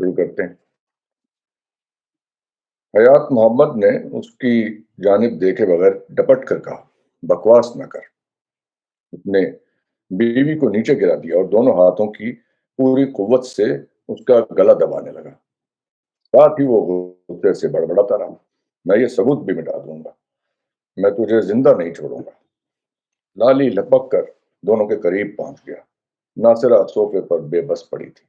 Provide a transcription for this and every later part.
شروع کرتے ہیں۔ حیات محمد نے اس کی جانب دیکھے بغیر ڈپٹ کر کہا، بکواس نہ کر۔ اس نے بیوی کو نیچے گرا دیا اور دونوں ہاتھوں کی پوری قوت سے اس کا گلا دبانے لگا۔ ساتھ ہی وہ غصے سے بڑبڑاتا رہا، میں یہ ثبوت بھی مٹا دوں گا، میں تجھے زندہ نہیں چھوڑوں گا۔ لالی لپک کر دونوں کے قریب پہنچ گیا۔ ناصرہ صوفے پر بے بس پڑی تھی،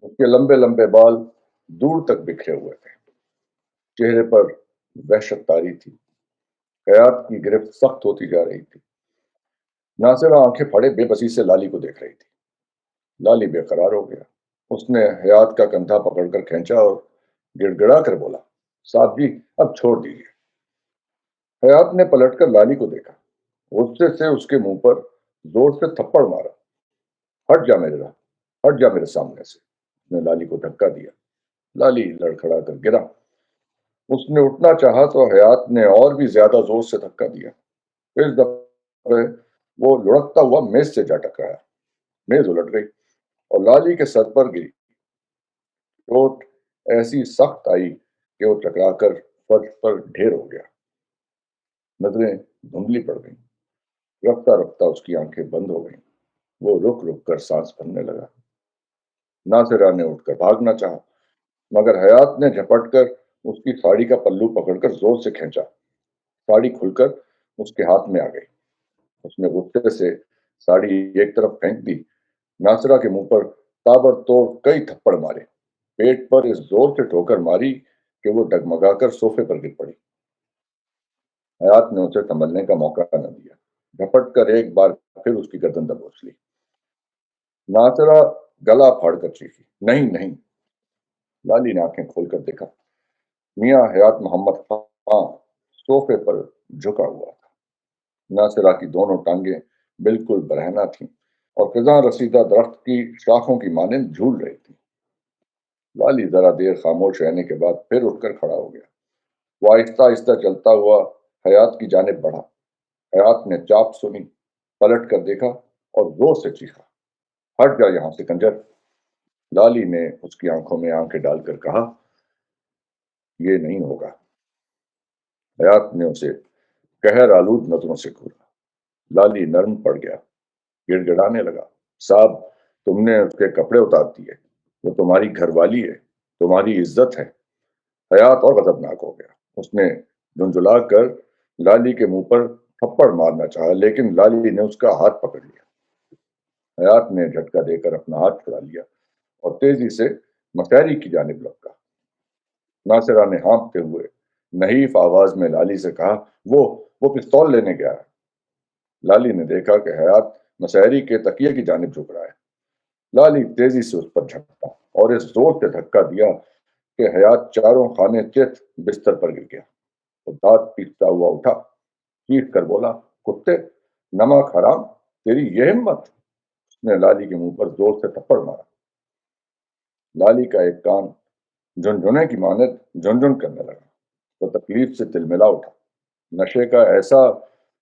اس کے لمبے لمبے بال دور تک بکھرے ہوئے تھے، چہرے پر وحشت طاری تھی، حیات کی گرفت سخت ہوتی جا رہی تھی۔ ناصرہ آنکھیں پھاڑے بے بسی سے لالی کو دیکھ رہی تھی۔ لالی بے قرار ہو گیا، اس نے حیات کا کندھا پکڑ کر کھینچا اور گڑ گڑا کر بولا، صاحب جی اب چھوڑ دیجیے۔ حیات نے پلٹ کر لالی کو دیکھا، غصے سے اس کے منہ پر زور سے تھپڑ مارا۔ ہٹ جا میرے راہ، ہٹ جا میرے سامنے سے، اس نے لالی کو دھکا دیا۔ لالی لڑکھڑا کر گرا۔ اس نے اٹھنا چاہا تو حیات نے اور بھی زیادہ زور سے دھکا دیا۔ اس دفعہ وہ لڑکتا ہوا میز سے جا ٹکرایا، میز الٹ گئی اور لالی کے سر پر گری۔ چوٹ ایسی سخت آئی کہ وہ ٹکرا کر فرش پر ڈھیر ہو گیا۔ نظریں دھندلی پڑ گئیں، رفتہ رفتہ اس کی آنکھیں بند ہو گئیں۔ وہ رک رک کر سانس بھرنے لگا۔ ناصرہ نے اٹھ کر بھاگنا چاہا، مگر حیات نے جھپٹ کر اس کی ساڑی کا پلو پکڑ کر زور سے کھینچا۔ ساڑی کھل کر اس کے ہاتھ میں آ گئی۔ اس نے غصے سے ساڑی ایک طرف پھینک دی۔ ناصرہ کے منہ پر تابڑ توڑ کئی تھپڑ مارے، پیٹ پر اس زور سے ٹھوکر ماری کہ وہ ڈگمگا کر صوفے پر گر پڑی۔ حیات نے اسے سنبھلنے کا موقع نہ دیا، جھپٹ کر ایک بار پھر اس کی گردن دبوچ لی۔ ناصرہ گلا پھاڑ کر چیخی، نہیں نہیں۔ لالی نے آنکھیں کھول کر دیکھا، میاں حیات محمد خان صوفے پر جھکا ہوا تھا۔ ناصرہ کی دونوں ٹانگیں بالکل برہنہ تھیں اور خزاں رسیدہ درخت کی شاخوں کی مانند جھول رہی تھی۔ لالی ذرا دیر خاموش رہنے کے بعد پھر اٹھ کر کھڑا ہو گیا۔ وہ آہستہ آہستہ چلتا ہوا حیات کی جانب بڑھا۔ حیات نے چاپ سنی، پلٹ کر دیکھا اور زور سے چیخا، ہٹ جا یہاں سے کنجر۔ لالی نے اس کی آنکھوں میں آنکھیں ڈال کر کہا، یہ نہیں ہوگا۔ حیات نے اسے قہر آلود نظروں سے گھورا۔ لالی نرم پڑ گیا، گڑ گڑانے لگا، صاحب تم نے اس کے کپڑے اتار دیے، وہ تمہاری گھر والی ہے، تمہاری عزت ہے۔ حیات اور غضبناک ہو گیا، اس نے جھنجھلا کر لالی کے منہ پر تھپڑ مارنا چاہا، لیکن لالی نے اس کا ہاتھ پکڑ لیا۔ حیات نے جھٹکا دے کر اپنا ہاتھ چھڑا لیا اور تیزی سے مساری کی جانب لپکا۔ ناصرہ نے ہانپتے ہوئے نحیف آواز میں لالی سے کہا، وہ پستول لینے گیا ہے۔ لالی نے دیکھا کہ حیات مساری کے تکیے کی جانب جھک رہا ہے۔ لالی تیزی سے اس پر جھپٹا اور اس زور سے دھکا دیا کہ حیات چاروں خانے چت بستر پر گر گیا۔ وہ دانت پیستا ہوا اٹھا، چیخ کر بولا، کتے، نمک حرام، تیری یہ ہمت! اس نے لالی کے منہ پر زور سے تھپڑ مارا۔ لالی کا ایک کان جھنجھنے کی مانند جھنجھن کرنے لگا۔ وہ تکلیف سے تلملا اٹھا۔ نشے کا ایسا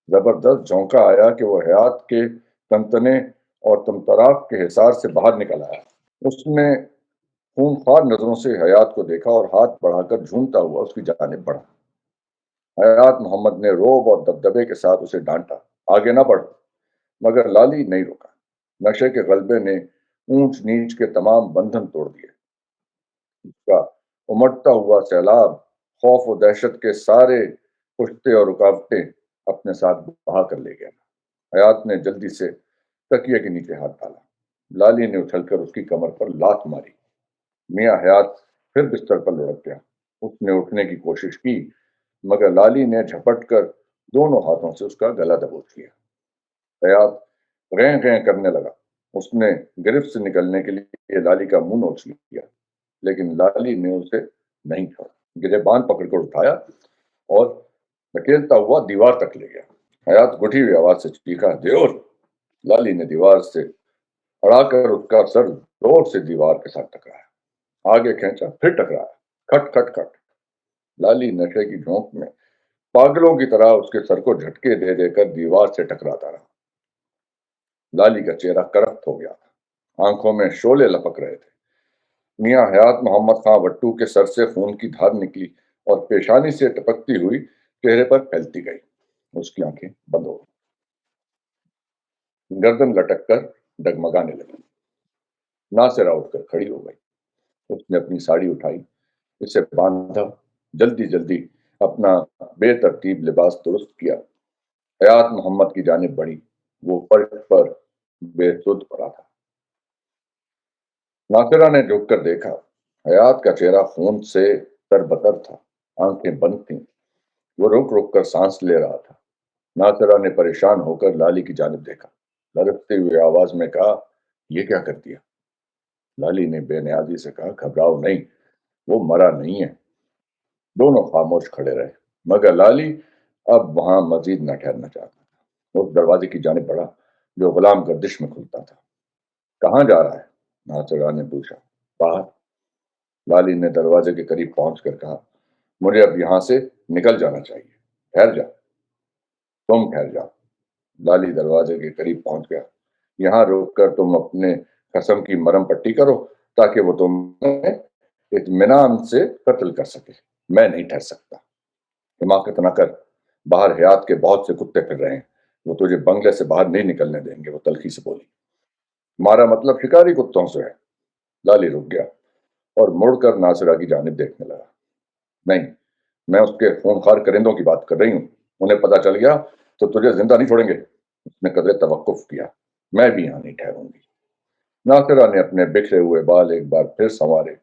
زبردست جھونکا آیا کہ وہ حیات کے تنتنے اور تمتراک کے حصار سے باہر نکل آیا۔ اس نے خونخوار نظروں سے حیات کو دیکھا اور ہاتھ بڑھا کر جھومتا ہوا اس کی جانب بڑھا۔ حیات محمد نے روب اور دبدبے کے ساتھ اسے ڈانٹا، آگے نہ بڑھ، مگر لالی نہیں روکا۔ نشے کے غلبے نے اونچ نیچ کے تمام بندھن توڑ دیے۔ اس کا امٹتا ہوا سیلاب خوف و دہشت کے سارے پشتے اور رکاوٹیں اپنے ساتھ بہا کر لے گیا۔ حیات نے جلدی سے تکیے کے نیچے ہاتھ ڈالا۔ لالی نے اچھل کر اس کی کمر پر لات ماری۔ میاں حیات پھر بستر پر لڑک گیا۔ اس نے اٹھنے کی کوشش کی، مگر لالی نے جھپٹ کر دونوں ہاتھوں سے اس کا گلا دبوچ لیا۔ حیات غیں غیں کرنے لگا۔ اس نے گرفت سے نکلنے کے لیے لالی کا منہ نوچ لیا، لیکن لالی نے اسے نہیں چھوڑا۔ گریبان پکڑ کر اٹھایا اور دھکیلتا ہوا دیوار تک لے گیا۔ حیات گٹھی ہوئی آواز سے چیخا، دیور! لالی نے دیوار سے اڑا کر اس کا سر زور سے دیوار کے ساتھ ٹکرایا۔ آگے کھینچا، پھر ٹکرایا، کھٹ کھٹ کھٹ۔ لالی نشے کی جھونک میں پاگلوں کی طرح اس کے سر کو جھٹکے دے دے کر دیوار سے ٹکراتا رہا۔ لالی کا چہرہ کرخت ہو گیا تھا، آنکھوں میں شعلے لپک رہے تھے۔ میاں حیات محمد خان وٹو کے سر سے خون کی دھار نکلی اور پیشانی سے ٹپکتی ہوئی چہرے پر پھیلتی گئی۔ اس کی آنکھیں بند ہو گئی، گردن لٹک کر ڈگمگانے لگی۔ ناصرہ اٹھ کر کھڑی ہو گئی۔ اس نے اپنی ساڑی اٹھائی، اسے باندھا، جلدی جلدی اپنا بے ترتیب لباس درست کیا۔ حیات محمد کی جانب بڑھی، وہ فرش پر بے سدھ پڑا تھا۔ ناصرہ نے جھک کر دیکھا، حیات کا چہرہ خون سے تربتر تھا، آنکھیں بند تھیں، وہ رک رک کر سانس لے رہا تھا۔ ناصرہ نے پریشان ہو کر لالی کی جانب دیکھا، لرزتے ہوئے آواز میں کہا، یہ کیا کر دیا؟ لالی نے بے نیازی سے کہا، گھبراؤ نہیں، وہ مرا نہیں ہے۔ دونوں خاموش کھڑے رہے، مگر لالی اب وہاں مزید نہ ٹھہرنا چاہتا تھا۔ اس دروازے کی جانب بڑھا جو غلام گردش میں کھلتا تھا۔ کہاں جا رہا ہے؟ ناصرہ نے پوچھا۔ باہر۔ لالی نے دروازے کے قریب پہنچ کر کہا، مجھے اب یہاں سے نکل جانا چاہیے، ٹھہر جا۔ تم ٹھہر جاؤ۔ لالی دروازے کے قریب پہنچ گیا۔ یہاں رک کر تم اپنے قسم کی مرم پٹی کرو تاکہ وہ تمہیں اطمینان سے قتل کر سکے۔ میں نہیں ٹھہر سکتا۔ حماقت نہ کر، باہر حیات کے بہت سے کتے پھر رہے ہیں، وہ تجھے بنگلے سے باہر نہیں نکلنے دیں گے، وہ تلخی سے بولی۔ ہمارا مطلب شکاری کتوں سے ہے۔ لالی رک گیا اور مڑ کر ناصرہ کی جانب دیکھنے لگا۔ نہیں، میں اس کے خونخوار کرندوں کی بات کر رہی ہوں، انہیں پتہ چل گیا تو تجھے زندہ نہیں چھوڑیں گے۔ اس نے قدرے توقف کیا، میں بھی یہاں نہیں ٹھہروں گی۔ ناصرہ نے اپنے بکھرے ہوئے بال ایک بار پھر سنوارے،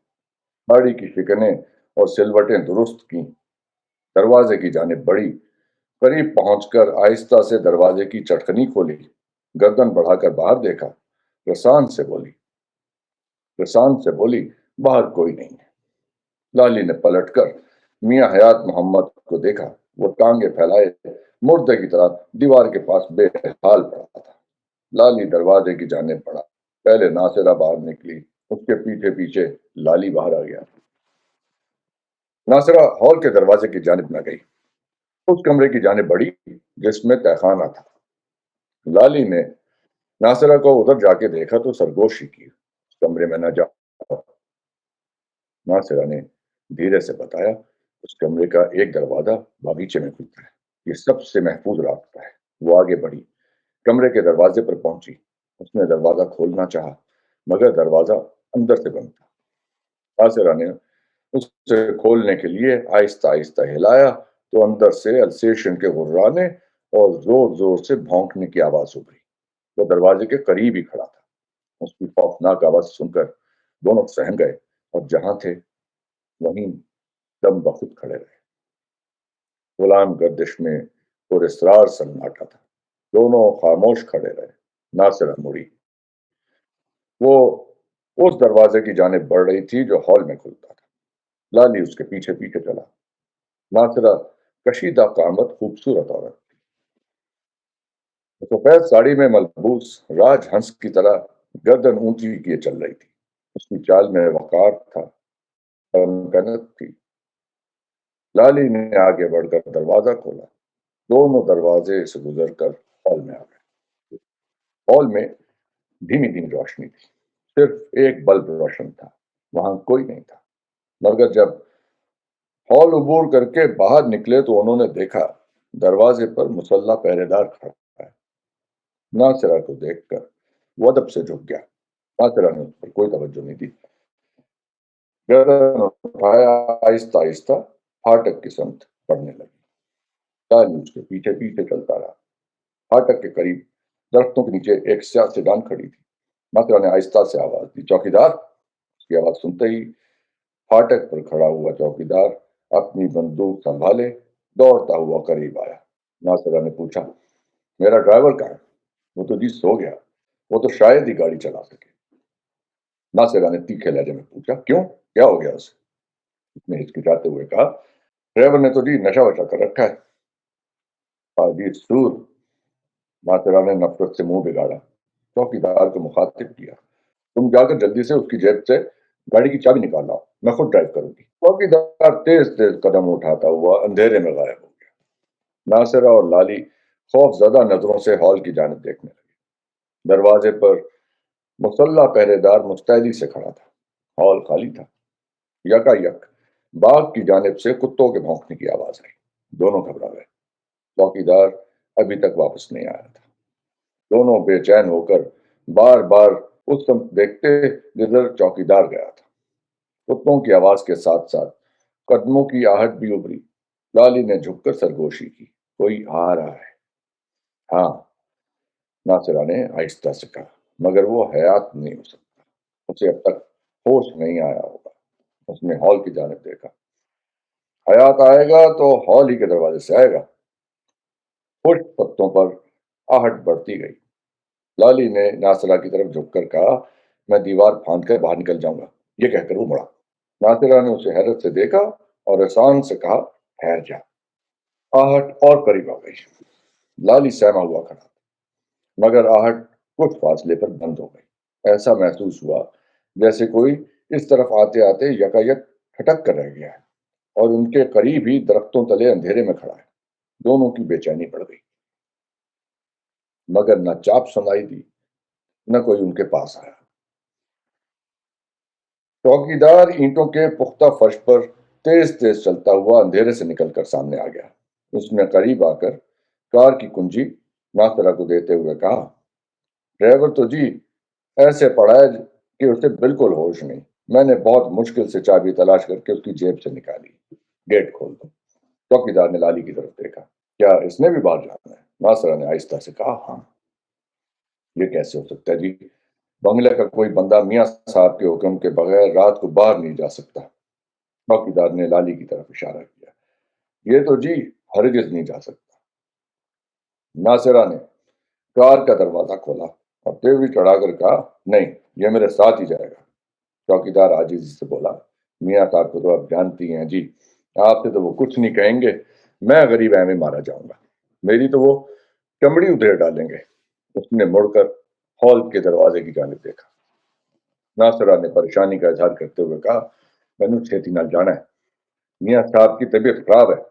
داڑھی کی شکنیں اور سلوٹیں درست کیں، دروازے کی جانب بڑھی، قریب پہنچ کر آہستہ سے دروازے کی چٹکنی کھولی، گردن بڑھا کر باہر دیکھا، رسان سے بولی، باہر کوئی نہیں ہے۔ لالی نے پلٹ کر میاں حیات محمد کو دیکھا، وہ ٹانگیں پھیلائے مردے کی طرح دیوار کے پاس بے حال پڑا تھا۔ لالی دروازے کی جانب بڑھا، پہلے ناصرہ باہر نکلی، اس کے پیچھے پیچھے لالی باہر آ گیا۔ ناصرہ ہال کے دروازے کی جانب نہ گئی، اس کمرے کی جانب بڑھی جس میں تہخانہ تھا۔ لالی نے ناصرہ کو ادھر جا کے دیکھا تو سرگوشی کی، اس کمرے میں نہ جاؤ۔ ناصرہ نے دھیرے سے بتایا، اس کمرے کا ایک دروازہ باغیچے میں کھلتا ہے، یہ سب سے محفوظ راستہ ہے۔ وہ آگے بڑھی، کمرے کے دروازے پر پہنچی، اس نے دروازہ کھولنا چاہا مگر دروازہ اندر سے بند تھا۔ ناصرہ نے اسے کھولنے کے لیے آہستہ آہستہ ہلایا تو اندر سے السیشن کے غرانے اور زور زور سے بھونکنے کی آواز ابھری۔ وہ دروازے کے قریب ہی کھڑا تھا۔ اس کی خوفناک آواز سن کر دونوں سہم گئے اور جہاں تھے وہیں دم بخود کھڑے رہے۔ غلام گردش میں پر اسرار سناٹا تھا، دونوں خاموش کھڑے رہے۔ ناصرہ مڑی، وہ اس دروازے کی جانب بڑھ رہی تھی جو ہال میں کھلتا تھا۔ لالی اس کے پیچھے پیچھے چلا۔ ناصرہ کشیدہ قامت خوبصورت عورت تھی، سفید ساڑی میں ملبوس راج ہنس کی طرح گردن اونچی کیے چل رہی تھی۔ اس کی چال میں وقار تھا، کنت تھی۔ لالی نے آگے بڑھ کر دروازہ کھولا، دونوں دروازے سے گزر کر ہال میں آ گئے۔ ہال میں دھیمی دھیمی روشنی تھی، صرف ایک بلب روشن تھا، وہاں کوئی نہیں تھا۔ مگر جب ہال عبور کر کے باہر نکلے تو انہوں نے دیکھا دروازے پر مسلح پہرے دار کھڑا ہے۔ ناصرہ کو دیکھ کر وہ ادب سے جھک گیا۔ ناصرہ نے اس پر کوئی توجہ نہیں دی، گردن اٹھایا، آہستہ آہستہ پھاٹک کی سمت بڑھنے لگی۔ لالی اس کے پیچھے پیچھے چلتا رہا۔ پھاٹک کے قریب درختوں کے نیچے ایک سیاہ سیڈان کھڑی تھی۔ ناصرہ نے آہستہ سے آواز دی، چوکیدار۔ اس کی آواز سنتے ہی پھاٹک پر کھڑا ہوا چوکیدار اپنی بندوق سنبھالے دوڑتا ہوا قریب آیا۔ ناصرہ نے پوچھا، میرا ڈرائیور کہاں ہے؟ وہ تو جی سو گیا، وہ تو شاید ہی گاڑی چلا سکے۔ ناصرہ نے تیکھے لہجے میں پوچھا، کیوں، کیا ہو گیا اسے؟ اس نے ہچکچاتے ہوئے کہا، ڈرائیور نے تو جی نشہ وشا کر رکھا ہے۔ حاجی سور۔ ناصرہ نے نفرت سے منہ بگاڑا، چوکیدار کو مخاطب کیا، تم جا کر جلدی سے اس کی جیب سے گاڑی کی چابی نکال لاؤ، میں خود ڈرائیو کروں گی۔ چوکیدار تیز تیز قدم اٹھاتا ہوا اندھیرے میں غائب ہو گیا۔ ناصرہ اور لالی خوف زدہ نظروں سے ہال کی جانب دیکھنے لگے۔ دروازے پر مسلح پہرے دار مستعدی سے کھڑا تھا، ہال خالی تھا۔ یکایک باغ کی جانب سے کتوں کے بھونکنے کی آواز آئی۔ دونوں گھبرا گئے۔ چوکیدار ابھی تک واپس نہیں آیا تھا۔ دونوں بے چین ہو کر بار بار اس سمت دیکھتے جدھر چوکیدار گیا تھا۔ کتوں کی آواز کے ساتھ ساتھ قدموں کی آہٹ بھی ابری۔ لالی نے جھک کر سرگوشی کی۔ کوئی آ رہا ہے۔ ہاں، ناصرہ نے آہستہ سے کہا، مگر وہ حیات نہیں ہو سکتا۔ اسے اب تک ہوش نہیں آیا ہوگا۔ اس نے ہال کی جانب دیکھا۔ حیات آئے گا تو ہال ہی کے دروازے سے آئے گا۔ خشک پتوں پر آہٹ بڑھتی گئی۔ لالی نے ناصرہ کی طرف جھک کر کہا، میں دیوار پھاند کر باہر نکل جاؤں گا۔ یہ کہہ کر وہ مڑا۔ ناصرہ نے اسے حیرت سے دیکھا اور احسان سے کہا، ٹھہر جا۔ آہٹ اور قریب آ گئی۔ لالی سہما ہوا کھڑا تھا، مگر آہٹ کچھ فاصلے پر بند ہو گئی۔ ایسا محسوس ہوا جیسے کوئی اس طرف آتے آتے یکایک کھٹک کر رہ گیا ہے اور ان کے قریب ہی درختوں تلے اندھیرے میں کھڑا ہے۔ دونوں کی بے چینی بڑھ گئی، مگر نہ چاپ سنائی دی، نہ کوئی ان کے پاس آیا۔ چوکیدار اینٹوں کے پختہ فرش پر تیز تیز چلتا ہوا اندھیرے سے نکل کر سامنے آ گیا۔ اس نے قریب آ کر کار کی کنجی ناصرہ کو دیتے ہوئے کہا، ڈرائیور تو جی ایسے پڑا ہے کہ اسے بالکل ہوش نہیں۔ میں نے بہت مشکل سے چابی تلاش کر کے اس کی جیب سے نکالی۔ گیٹ کھول دو۔ چوکیدار نے لالی کی طرف دیکھا۔ کیا اس نے بھی باہر جانا ہے؟ ناصرہ نے آہستہ سے کہا، ہاں۔ یہ کیسے ہو سکتا ہے جی؟ بنگلے کا کوئی بندہ میاں صاحب کے حکم کے بغیر رات کو باہر نہیں جا سکتا۔ چوکیدار نے لالی کی طرف اشارہ کیا۔ یہ تو جی ہرگز نہیں جا سکتا۔ ناصرہ نے کار کا دروازہ کھولا اور تیوری چڑھا کر کہا، نہیں، یہ میرے ساتھ ہی جائے گا۔ چوکیدار عاجزی سے بولا، میاں صاحب کو تو آپ جانتی ہیں جی، آپ سے تو وہ کچھ نہیں کہیں گے، میں غریب ایویں مارا جاؤں گا، میری تو وہ چمڑی ادھیڑ ڈالیں گے۔ اس نے مڑ کر ہال کے دروازے کی جانب دیکھا۔ ناصرہ نے پریشانی کا اظہار کرتے ہوئے کہا، مینوں چھیتی نال جانا ہے، میاں صاحب کی طبیعت خراب ہے،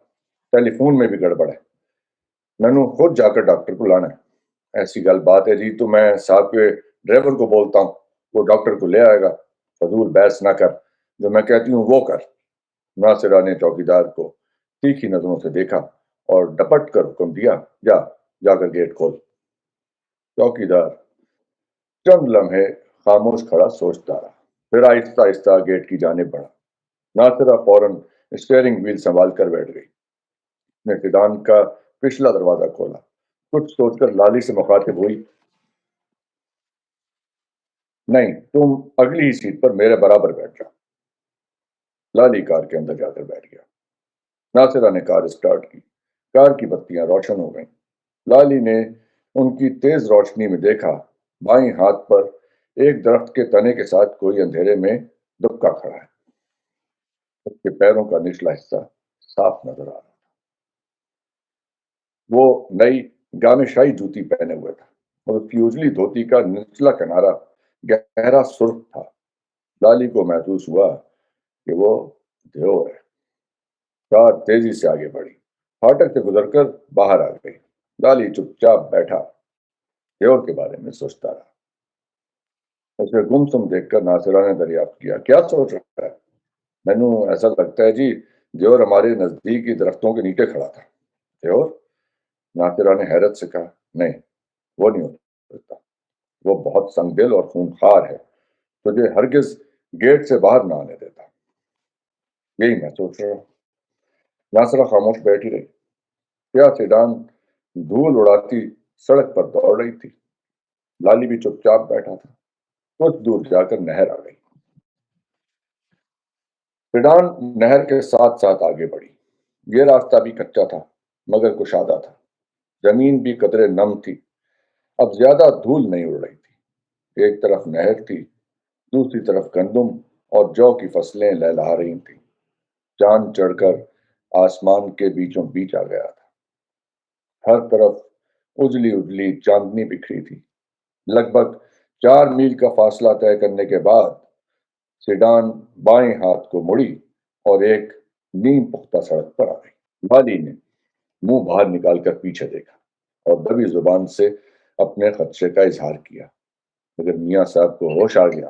ٹیلی فون میں بھی گڑبڑ ہے، مینوں خود جا کر ڈاکٹر کو لانا ہے۔ ایسی گل بات ہے جی تو میں صاحب کے ڈرائیور کو بولتا ہوں، وہ ڈاکٹر کو لے آئے گا۔ فضول بحث نہ کر، جو میں کہتی ہوں وہ کر۔ ناصرہ نے چوکیدار کو تیکھی نظروں سے دیکھا اور ڈپٹ کر حکم دیا، جا کر گیٹ کھول۔ چوکیدار چند لمحے خاموش کھڑا سوچتا رہا، پھر آہستہ آہستہ گیٹ کی جانب بڑھا۔ ناصرہ فوراً اسٹیئرنگ وہیل سنبھال کر بیٹھ گئی۔ اس نے سیڈان کا پچھلا دروازہ کھولا۔ کچھ سوچ کر لالی سے مخاطب ہوئی، نہیں، تم اگلی ہی سیٹ پر میرے برابر بیٹھ جاؤ۔ لالی کار کے اندر جا کر بیٹھ گیا۔ ناصرہ نے کار اسٹارٹ کی۔ کار کی بتیاں روشن ہو گئیں۔ لالی نے ان کی تیز روشنی میں دیکھا، بائیں ہاتھ پر ایک درخت کے تنے کے ساتھ کوئی اندھیرے میں دبکا کھڑا ہے۔ اس کے پیروں کا نچلا حصہ صاف نظر آ رہا تھا۔ وہ نئی گامشائی جوتی پہنے ہوئے تھا اور اس کی اجلی دھوتی کا نچلا کنارہ گہرا سرخ تھا۔ لالی کو محسوس ہوا کہ وہ دیو ہے۔ کار تیزی سے آگے بڑھی، پھاٹک سے گزر کر باہر آ گئی۔ لالی چپ چاپ بیٹھا دیور کے بارے میں سوچتا رہا۔ اسے گمسم دیکھ کر ناصرہ نے دریافت کیا، کیا سوچ رہا ہے؟ مینوں ایسا لگتا ہے جی دیور ہمارے نزدیک ہی درختوں کے نیچے کھڑا تھا۔ دیور؟ ناصرہ نے حیرت سے کہا، نہیں، وہ نہیں ہو سکتا، وہ بہت سنگ دل اور خونخوار ہے، تجھے ہرگز گیٹ سے باہر نہ آنے دیتا۔ یہی میں سوچ رہا ہوں۔ ناصرہ خاموش بیٹھی رہی۔ کیا سیڈان دھول اڑاتی سڑک پر دوڑ رہی تھی۔ لالی بھی چپ چاپ بیٹھا تھا۔ کچھ دور جا کر نہر آ گئی۔ سیڈان نہر کے ساتھ ساتھ آگے بڑھی۔ یہ راستہ بھی کچا تھا مگر کشادہ تھا۔ زمین بھی قدرے نم تھی، اب زیادہ دھول نہیں اڑ رہی تھی۔ ایک طرف نہر تھی، دوسری طرف گندم اور جو کی فصلیں لہلہا رہی تھیں۔ چاند چڑھ کر آسمان کے بیچوں بیچ آ گیا تھا۔ ہر طرف اجلی اجلی چاندنی بکھری تھی۔ لگ بھگ 4 میل کا فاصلہ طے کرنے کے بعد سیڈان بائیں ہاتھ کو مڑی اور ایک نیم پختہ سڑک پر آ گئی۔ لالی نے منہ باہر نکال کر پیچھے دیکھا اور دبی زبان سے اپنے خدشے کا اظہار کیا، مگر میاں صاحب کو ہوش آ گیا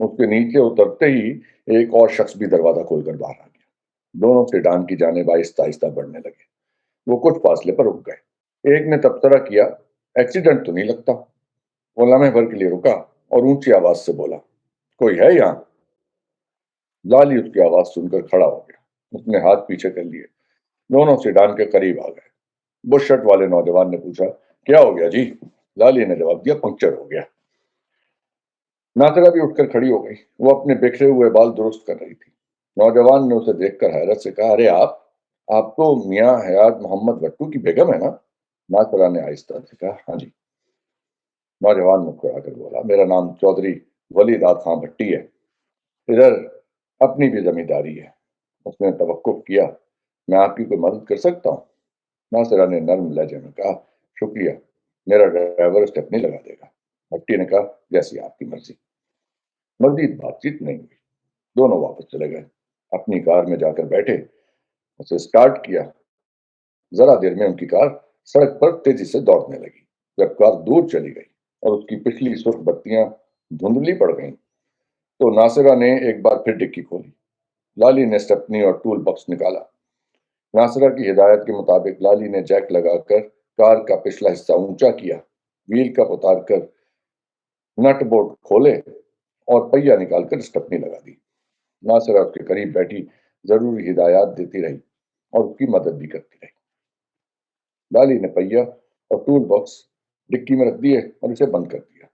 اس کے نیچے اترتے ہی ایک اور شخص بھی دروازہ کھول کر باہر آ گیا۔ دونوں سیڈان کی جانب آہستہ آہستہ بڑھنے لگے۔ وہ کچھ فاصلے پر رک گئے۔ ایک نے تبصرہ کیا، ایکسیڈنٹ تو نہیں لگتا؟ وہ لمحے بھر کے لیے رکا اور اونچی آواز سے بولا، کوئی ہے یہاں؟ لالی اس کی آواز سن کر کھڑا ہو گیا۔ اس نے ہاتھ پیچھے کر لیے۔ دونوں سیڈان کے قریب آ گئے۔ بش شرٹ والے نوجوان نے پوچھا، کیا ہو گیا جی؟ لالی نے جواب دیا، پنکچر ہو گیا۔ ناصرہ بھی اٹھ کر کھڑی ہو گئی۔ وہ اپنے بکھرے ہوئے بال درست کر رہی تھی۔ نوجوان نے اسے دیکھ کر حیرت سے کہا، ارے آپ تو میاں حیات محمد بھٹو کی بیگم ہے نا؟ ناصرہ نے آہستہ سے کہا، ہاں جی۔ نوجوان مسکرا کر بولا، میرا نام چودھری ولی رات خان بھٹی ہے۔ ادھر اپنی بھی زمینداری ہے۔ اس نے توقف کیا، میں آپ کی کوئی مدد کر سکتا ہوں؟ ناصرہ نے نرم لہجے میں کہا، شکریہ، میرا ڈرائیور اسٹیپنی لگا دے گا۔ بھٹی نے کہا، جیسی آپ کی مرضی۔ مزید بات چیت نہیں ہوئی۔ دونوں واپس چلے گئے۔ اپنی کار میں جا کر بیٹھے، اسے اسٹارٹ کیا۔ ذرا دیر میں ان کی کار سڑک پر تیزی سے دوڑنے لگی۔ جب کار دور چلی گئی اور اس کی پچھلی سرخ بتیاں دھندلی پڑ گئیں تو ناصرہ نے ایک بار پھر ڈکی کھولی۔ لالی نے اسٹیپنی اور ٹول باکس نکالا۔ ناصرہ کی ہدایت کے مطابق لالی نے جیک لگا کر کار کا پچھلا حصہ اونچا کیا، ویل کپ اتار کر نٹ بولٹ کھولے اور پہیا نکال کر اسٹیپنی لگا دی۔ ناصرہ اس کے قریب بیٹھی ضروری ہدایات دیتی رہی اور اس کی مدد بھی کرتی رہی۔ لالی نے پہیا اور ٹول باکس ڈکی میں رکھ دیے اور اسے بند کر دیا۔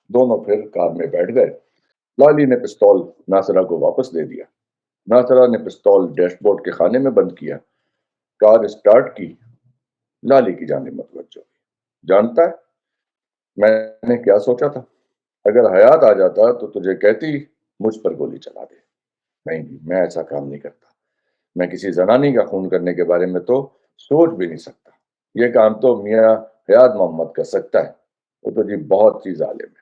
دونوں پھر کار میں بیٹھ گئے۔ لالی نے پستول ناصرہ کو واپس دے دیا۔ ناصرہ نے پستول ڈیش بورڈ کے خانے میں بند کیا، کار اسٹارٹ کی، لالی کی جانب متوجہ ہوئی۔ جانتا ہے میں نے کیا سوچا تھا؟ اگر حیات آ جاتا تو تجھے کہتی مجھ پر گولی چلا دے۔ نہیں، میں ایسا کام نہیں کرتا۔ میں کسی زنانی کا خون کرنے کے بارے میں تو سوچ بھی نہیں سکتا۔ یہ کام تو میاں حیات محمد کر سکتا ہے۔ وہ تو جی بہت ہی ظالم ہے۔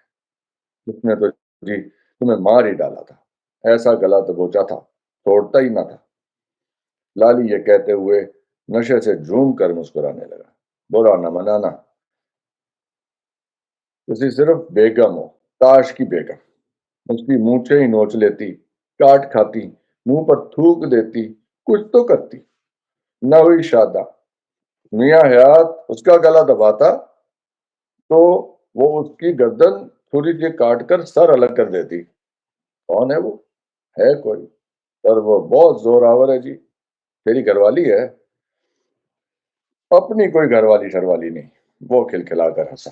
اس نے تو جی تمہیں مار ہی ڈالا تھا۔ ایسا گلا دبوچا تھا، توڑتا ہی نہ تھا۔ لالی یہ کہتے ہوئے نشے سے جھوم کر مسکرانے لگا۔ برا نہ منانا، اسی صرف بیگم ہو، تاش کی بیگم۔ اس کی مونچھیں ہی نوچ لیتی، کاٹ کھاتی، منہ پر تھوک دیتی، کچھ تو کرتی۔ نہ ہوئی شادہ، میاں حیات اس کا گلا دباتا تو وہ اس کی گردن چھری سے کاٹ کر سر الگ کر دیتی۔ کون ہے وہ؟ ہے کوئی، پر وہ بہت زور آور ہے جی۔ تیری گھر والی ہے؟ اپنی کوئی گھر والی شروالی نہیں۔ وہ کھلکھلا کر ہنسا۔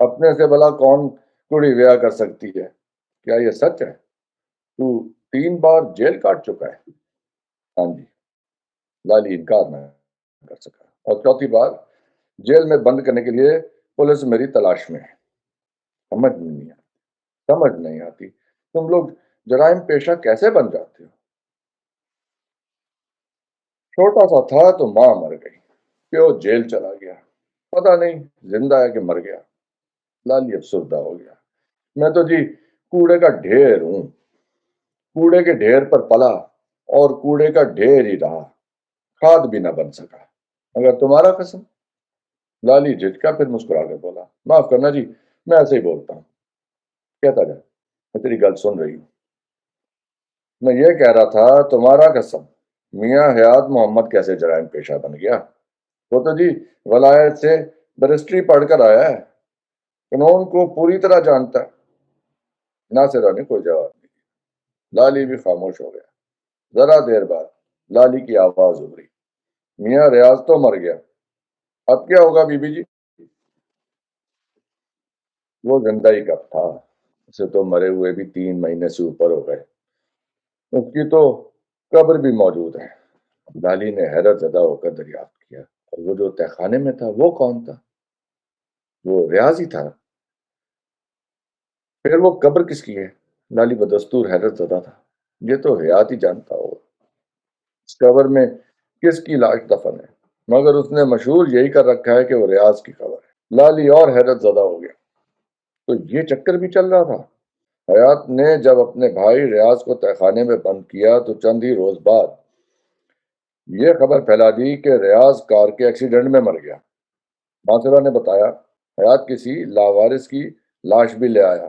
اپنے سے بھلا کون کڑی بیاہ کر سکتی ہے؟ کیا یہ سچ ہے؟ تو 3 بار جیل کاٹ چکا ہے؟ ہاں جی۔ لالی انکار نہ کر سکا۔ اور 4تھی بار جیل میں بند کرنے کے لیے پولیس میری تلاش میں ہے۔ سمجھ نہیں آتی تم لوگ جرائم پیشہ کیسے بن جاتے ہو؟ چھوٹا سا تھا تو ماں مر گئی، پیو جیل چلا گیا، پتہ نہیں زندہ ہے کہ مر گیا۔ لالی افسردہ ہو گیا۔ میں تو جی کوڑے کا ڈھیر ہوں، کوڑے کے ڈھیر پر پلا اور کوڑے کا ڈھیر ہی رہا، کھاد بھی نہ بن سکا، مگر تمہارا قسم۔ لالی جھٹکا، پھر مسکرا کر بولا، معاف کرنا جی، میں ایسے ہی بولتا ہوں۔ کہتا جا، میں تیری گل سن رہی ہوں۔ میں یہ کہہ رہا تھا، تمہارا قسم، میاں حیات محمد کیسے جرائم پیشہ بن گیا؟ وہ تو جی ولایت سے برسٹری پڑھ کر آیا ہے، قانون کو پوری طرح جانتا ہے۔ ناصرہ نے کوئی جواب نہیں دیا۔ لالی بھی خاموش ہو گیا۔ ذرا دیر بعد لالی کی آواز ابھری، میاں ریاض تو مر گیا، اب کیا ہوگا بی بی جی؟ وہ زندہ ہی کب تھا؟ اسے تو مرے ہوئے بھی 3 مہینے سے اوپر ہو گئے۔ اس کی تو قبر بھی موجود ہے۔ لالی نے حیرت زدہ ہو کر دریافت کیا، اور وہ جو تہ خانے میں تھا وہ کون تھا؟ وہ ریاض ہی تھا؟ پھر وہ قبر کس کی ہے؟ لالی بدستور حیرت زدہ تھا۔ یہ تو حیات ہی جانتا ہوگا اس قبر میں کس کی لاش دفن ہے، مگر اس نے مشہور یہی کر رکھا ہے کہ وہ ریاض کی قبر ہے۔ لالی اور حیرت زدہ ہو گیا۔ تو یہ چکر بھی چل رہا تھا؟ حیات نے جب اپنے بھائی ریاض کو تہ خانے میں بند کیا تو چند ہی روز بعد یہ خبر پھیلا دی کہ ریاض کار کے ایکسیڈنٹ میں مر گیا۔ ناصرہ نے بتایا، حیات کسی لاوارث کی لاش بھی لے آیا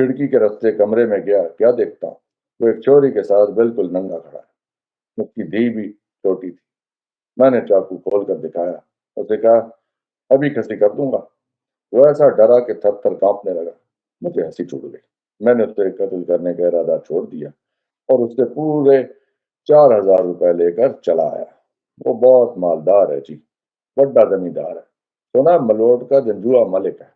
کھڑکی کے راستے کمرے میں گیا، کیا دیکھتا ہوں وہ ایک چھوری کے ساتھ بالکل ننگا کھڑا ہے، اس کی دھی بھی چھوٹی تھی۔ میں نے چاقو کھول کر دکھایا، اسے کہا ابھی کھسی کر دوں گا۔ وہ ایسا ڈرا کہ تھر تھر کانپنے لگا۔ مجھے ہنسی چھوٹ گئی۔ میں نے اسے قتل کرنے کا ارادہ چھوڑ دیا اور اس سے پورے 4,000 روپے لے کر چلا آیا۔ وہ بہت مالدار ہے جی، بڑا زمیندار ہے، سونا ملوٹ کا جنجوا ملک ہے،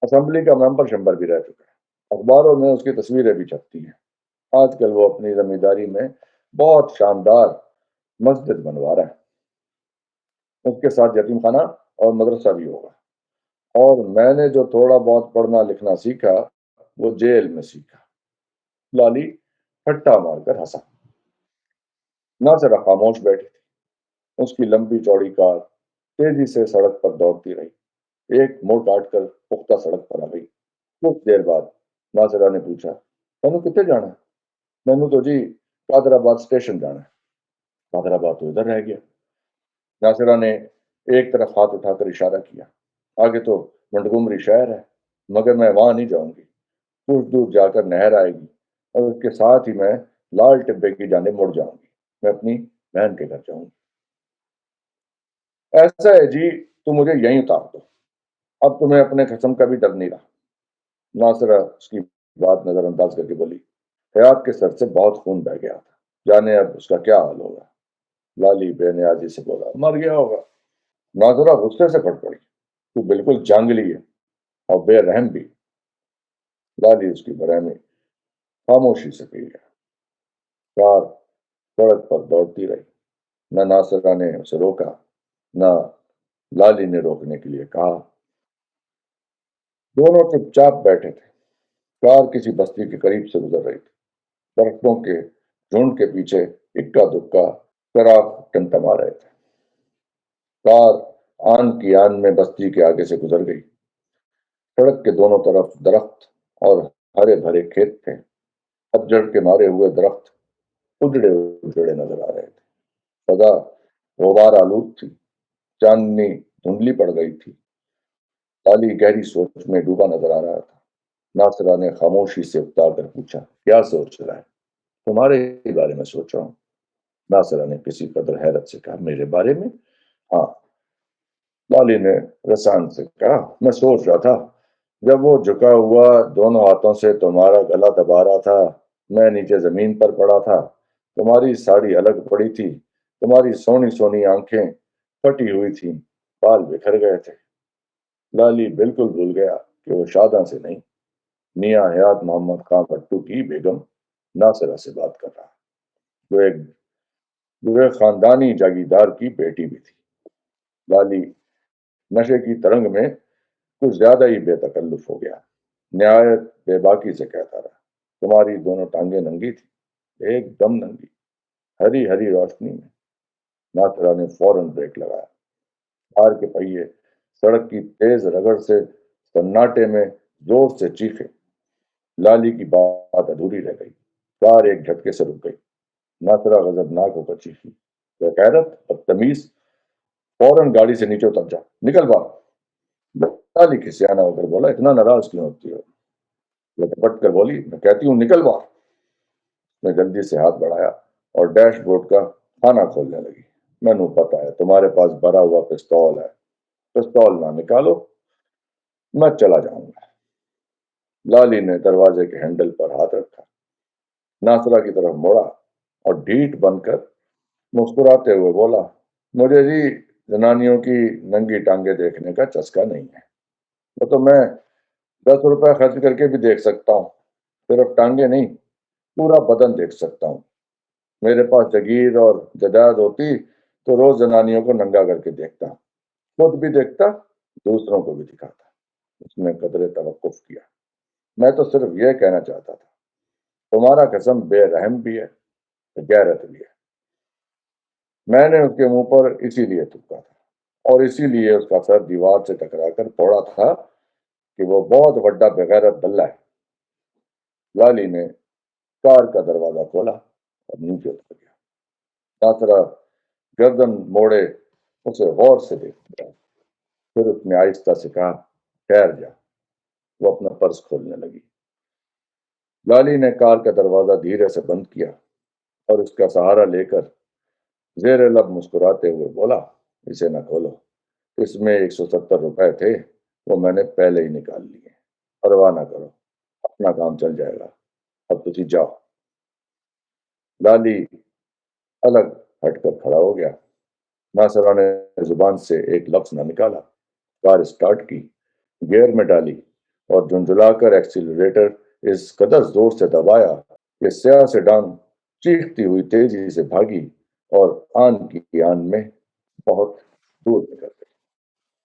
اسمبلی کا ممبر شمبر بھی رہ چکا ہے، اخباروں میں اس کی تصویریں بھی چھپتی ہیں۔ آج کل وہ اپنی زمینداری میں بہت شاندار مسجد بنوا رہا ہے، اس کے ساتھ یتیم خانہ اور مدرسہ بھی ہوگا، اور میں نے جو تھوڑا بہت پڑھنا لکھنا سیکھا وہ جیل میں سیکھا۔ لالی پھٹا مار کر ہنسا۔ ناصرہ خاموش بیٹھی تھی، اس کی لمبی چوڑی کار تیزی سے سڑک پر دوڑتی رہی، ایک موڑ کاٹ کر پختہ سڑک پر آ گئی۔ کچھ دیر بعد ناصرہ نے پوچھا، تینوں کتنے جانا ہے؟ مینو تو جی قادر آباد اسٹیشن جانا ہے۔ قادر آباد تو ادھر رہ گیا۔ ناصرہ نے ایک طرف ہاتھ اٹھا کر اشارہ کیا، آگے تو منٹگمری شہر ہے، مگر میں وہاں نہیں جاؤں گی۔ کچھ دور جا کر نہر آئے گی اور اس کے ساتھ ہی میں لال ٹبے کی جانب مڑ جاؤں گی، میں اپنی بہن کے گھر جاؤں گی۔ ایسا ہے جی، تو مجھے یہیں اتار دو، اب تمہیں اپنے قسم کا بھی ڈر نہیں رہا۔ ناصرہ اس کی بات نظر انداز کر کے بولی، حیات کے سر سے بہت خون بہ گیا تھا، جانے اب اس کا کیا حال ہوگا۔ لالی بے نیازی سے بولا، مر گیا ہوگا۔ ناظرہ غصے سے پھٹ پڑی، تو بالکل جانگلی ہے اور بے رحم بھی۔ لالی اس کی برہمی خاموشی سے پی گیا۔ کار سڑک پر دوڑتی رہی، نہ ناصرہ نے اسے روکا، نہ لالی نے روکنے کے لیے کہا۔ دونوں چپ چاپ بیٹھے تھے۔ کار کسی بستی کے قریب سے گزر رہی تھی، درختوں کے جھنڈ کے پیچھے اکا دکا چراغ ٹمٹما رہے تھے۔ کار آن کی آن میں بستی کے آگے سے گزر گئی۔ سڑک کے دونوں طرف درخت اور ہرے بھرے کھیت تھے، پتجھڑ کے مارے ہوئے درخت اجڑے اجڑے نظر آ رہے تھے۔ فضا غبار آلود تھی، چاندنی دھندلی پڑ گئی تھی۔ لالی گہری سوچ میں ڈوبا نظر آ رہا تھا۔ ناصرہ نے خاموشی سے اکتا کر پوچھا، کیا سوچ رہا ہے؟ تمہارے ہی بارے میں سوچ رہا ہوں۔ ناصرہ نے کسی قدر حیرت سے کہا، میرے بارے میں؟ ہاں۔ لالی نے رسان سے کہا، میں سوچ رہا تھا جب وہ جھکا ہوا دونوں ہاتھوں سے تمہارا گلا دبا رہا تھا، میں نیچے زمین پر پڑا تھا، تمہاری ساڑی الگ پڑی تھی، تمہاری سونی سونی آنکھیں پھٹی ہوئی تھیں، بال بکھر گئے تھے۔ لالی بالکل بھول گیا کہ وہ شاداں سے نہیں، میاں حیات محمد خان بھٹو کی بیگم ناصرہ سے بات کر رہا، جو ایک خاندانی جاگیردار کی بیٹی بھی تھی۔ لالی نشے کی ترنگ میں کچھ زیادہ ہی بے تکلف ہو گیا، نہایت بے باکی سے کہتا رہا، تمہاری دونوں ٹانگیں ننگی تھی، ایک دم ننگی، ہری ہری روشنی میں۔ ناصرہ نے فوراً بریک لگایا۔ کار کے پہیے سڑک کی تیز رگڑ سے سناٹے میں زور سے چیخے۔ لالی کی بات ادھوری رہ گئی، کار ایک جھٹکے سے رک گئی۔ ناصرہ غضبناک ہو کر چیخی، غیرت بدتمیز، فوراً گاڑی سے نیچے اتر جا، نکل باہر۔ لالی کھسیانہ ہو کر بولا، اتنا ناراض کیوں ہوتی ہو؟ وہ ٹپٹ کر بولی، میں کہتی ہوں نکل باہر۔ میں جلدی سے ہاتھ بڑھایا اور ڈیش بورڈ کا خانہ کھولنے لگی۔ میں نو پتا ہے تمہارے پاس بھرا ہوا پستول ہے، پستول نہ نکالو، میں چلا جاؤں گا۔ لالی نے دروازے کے ہینڈل پر ہاتھ رکھا، ناصرہ کی طرف موڑا اور ڈھیٹ بن کر مسکراتے ہوئے بولا، مجھے جی زنانیوں کی ننگی ٹانگیں دیکھنے کا چسکا نہیں ہے، وہ تو میں 10 روپے خرچ کر کے بھی دیکھ سکتا ہوں، صرف ٹانگیں نہیں، پورا بدن دیکھ سکتا ہوں۔ میرے پاس جگیر اور جائیداد ہوتی تو روز زنانیوں کو ننگا کر کے دیکھتا، خود بھی دیکھتا، دوسروں کو بھی دکھاتا۔ اس نے قدرے توقف کیا۔ میں تو صرف یہ کہنا چاہتا تھا، تمہارا قسم بے رحم بھی ہے، غیرت بھی ہے۔ میں نے اس کے منہ پر اسی لیے تھوکا تھا اور اسی لیے اس کا سر دیوار سے ٹکرا کر پھوڑا تھا کہ وہ بہت بڑا بغیرت بلہ ہے۔ لالی نے کار کا دروازہ کھولا اور نیچے اتر گیا۔ ناصرہ گردن موڑے اسے غور سے دیکھتا، پھر اس نے آہستہ سے کہا، ٹھہر جا، وہ اپنا پرس کھولنے لگی۔ لالی نے کار کا دروازہ دھیرے سے بند کیا اور اس کا سہارا لے کر زیر لب مسکراتے ہوئے بولا، اسے نہ کھولو، اس میں 170 روپے تھے، وہ میں نے پہلے ہی نکال لیے، پرواہ نہ کرو، اپنا کام چل جائے گا، اب تسی جاؤ۔ لالی الگ ہٹ کر کھڑا ہو گیا۔ ناصرہ نے زبان سے ایک لفظ نہ نکالا۔ کار اسٹارٹ کی، گیئر میں ڈالی اور جھنجھلا کر ایکسیلریٹر اس قدر زور سے دبایا کہ سیاہ سیڈان چیختی ہوئی تیزی سے بھاگی اور آن کی آن میں بہت دور نکل گئی۔